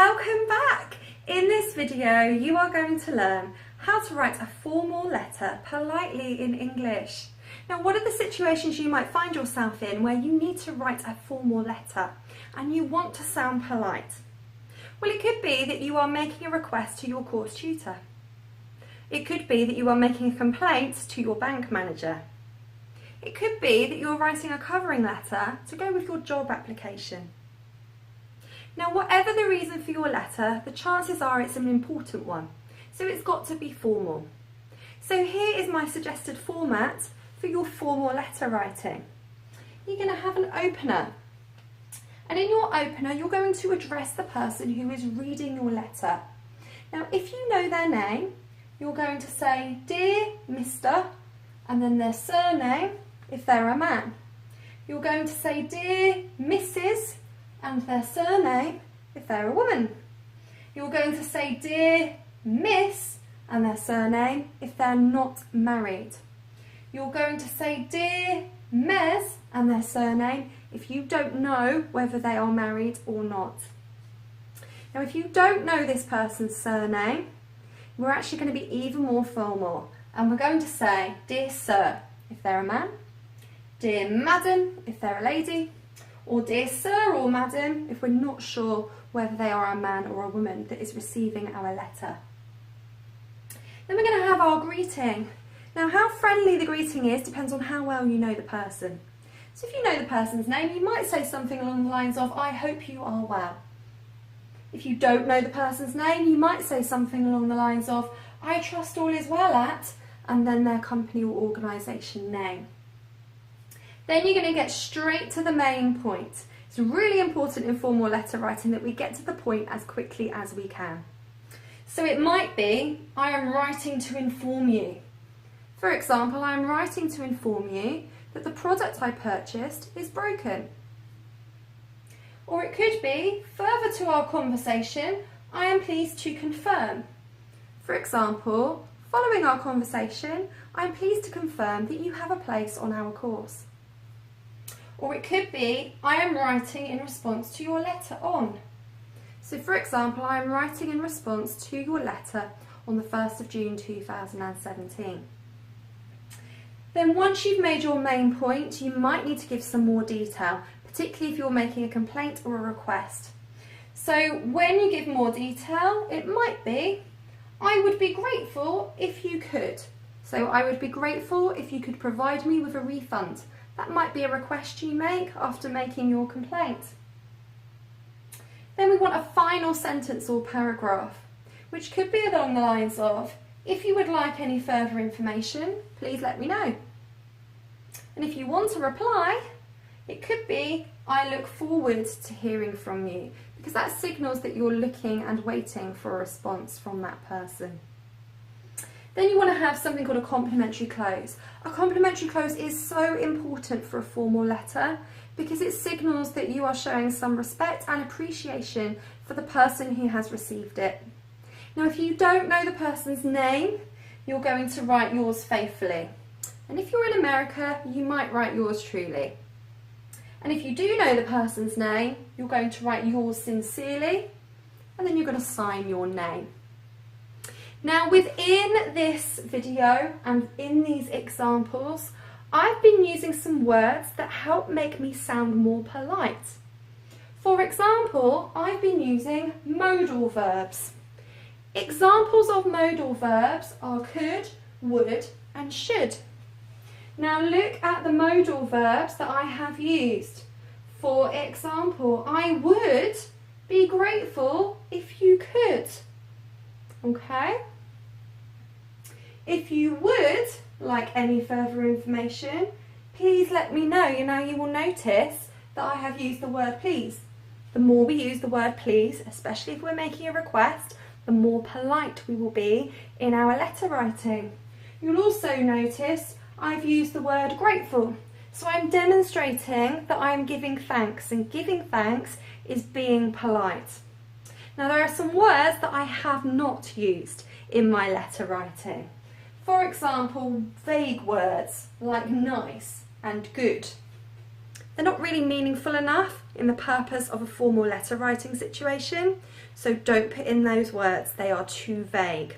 Welcome back! In this video you are going to learn how to write a formal letter politely in English. Now, what are the situations you might find yourself in where you need to write a formal letter and you want to sound polite? Well, it could be that you are making a request to your course tutor. It could be that you are making a complaint to your bank manager. It could be that you're writing a covering letter to go with your job application. Now, whatever the reason for your letter, the chances are it's an important one, so it's got to be formal. So here is my suggested format for your formal letter writing. You're going to have an opener, and in your opener you're going to address the person who is reading your letter. Now, if you know their name, you're going to say, "Dear Mr," and then their surname if they're a man. You're going to say, "Dear Mrs," and their surname if they're a woman. You're going to say, "Dear Miss," and their surname if they're not married. You're going to say, "Dear Mes," and their surname if you don't know whether they are married or not. Now, if you don't know this person's surname, we're actually going to be even more formal, and we're going to say, "Dear Sir," if they're a man, "Dear Madam," if they're a lady, or "Dear Sir" or "Madam" if we're not sure whether they are a man or a woman that is receiving our letter. Then we're going to have our greeting. Now, how friendly the greeting is depends on how well you know the person. So if you know the person's name, you might say something along the lines of, "I hope you are well." If you don't know the person's name, you might say something along the lines of, "I trust all is well at," and then their company or organisation name. Then you're going to get straight to the main point. It's really important in formal letter writing that we get to the point as quickly as we can. So it might be, "I am writing to inform you." For example, I am writing to inform you that the product I purchased is broken. Or it could be, further to our conversation, "I am pleased to confirm." For example, following our conversation, I am pleased to confirm that you have a place on our course. Or it could be, "I am writing in response to your letter on." So for example, I am writing in response to your letter on the 1st of June 2017. Then once you've made your main point, you might need to give some more detail, particularly if you're making a complaint or a request. So when you give more detail, it might be, "I would be grateful if you could." So I would be grateful if you could provide me with a refund. That might be a request you make after making your complaint. Then we want a final sentence or paragraph, which could be along the lines of, "If you would like any further information, please let me know." And if you want a reply, it could be, "I look forward to hearing from you," because that signals that you're looking and waiting for a response from that person. Then you want to have something called a complimentary close. A complimentary close is so important for a formal letter because it signals that you are showing some respect and appreciation for the person who has received it. Now, if you don't know the person's name, you're going to write "Yours faithfully." And if you're in America, you might write "Yours truly." And if you do know the person's name, you're going to write "Yours sincerely," and then you're going to sign your name. Now, within this video and in these examples, I've been using some words that help make me sound more polite. For example, I've been using modal verbs. Examples of modal verbs are could, would, and should. Now look at the modal verbs that I have used. For example, "I would be grateful if you could." Okay? "If you would like any further information, please let me know." You will notice that I have used the word "please." The more we use the word "please," especially if we're making a request, the more polite we will be in our letter writing. You'll also notice I've used the word "grateful." So I'm demonstrating that I'm giving thanks, and giving thanks is being polite. Now, there are some words that I have not used in my letter writing. For example, vague words like "nice" and "good." They're not really meaningful enough in the purpose of a formal letter writing situation, so don't put in those words, they are too vague.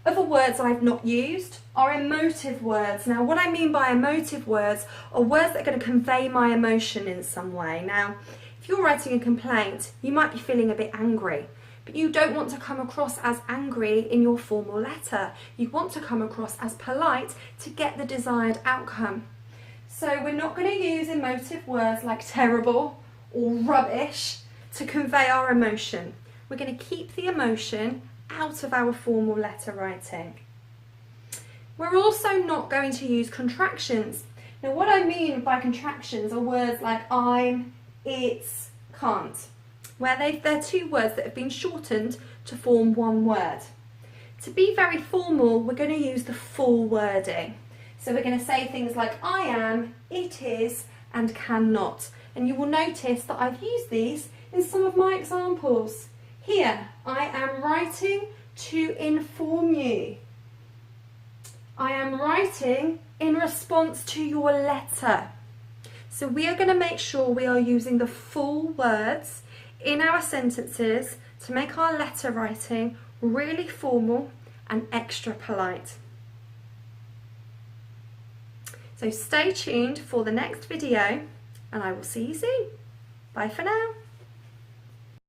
Other words I've not used are emotive words. Now, what I mean by emotive words are words that are going to convey my emotion in some way. Now, if you're writing a complaint, you might be feeling a bit angry, but you don't want to come across as angry in your formal letter. You want to come across as polite to get the desired outcome. So we're not going to use emotive words like terrible or rubbish to convey our emotion. We're going to keep the emotion out of our formal letter writing. We're also not going to use contractions. Now, what I mean by contractions are words like I'm, it's, can't, where they're two words that have been shortened to form one word. To be very formal, we're going to use the full wording. So we're going to say things like I am, it is, and cannot. And you will notice that I've used these in some of my examples. Here, I am writing to inform you. I am writing in response to your letter. So we are going to make sure we are using the full words in our sentences to make our letter writing really formal and extra polite. So stay tuned for the next video and I will see you soon. Bye for now.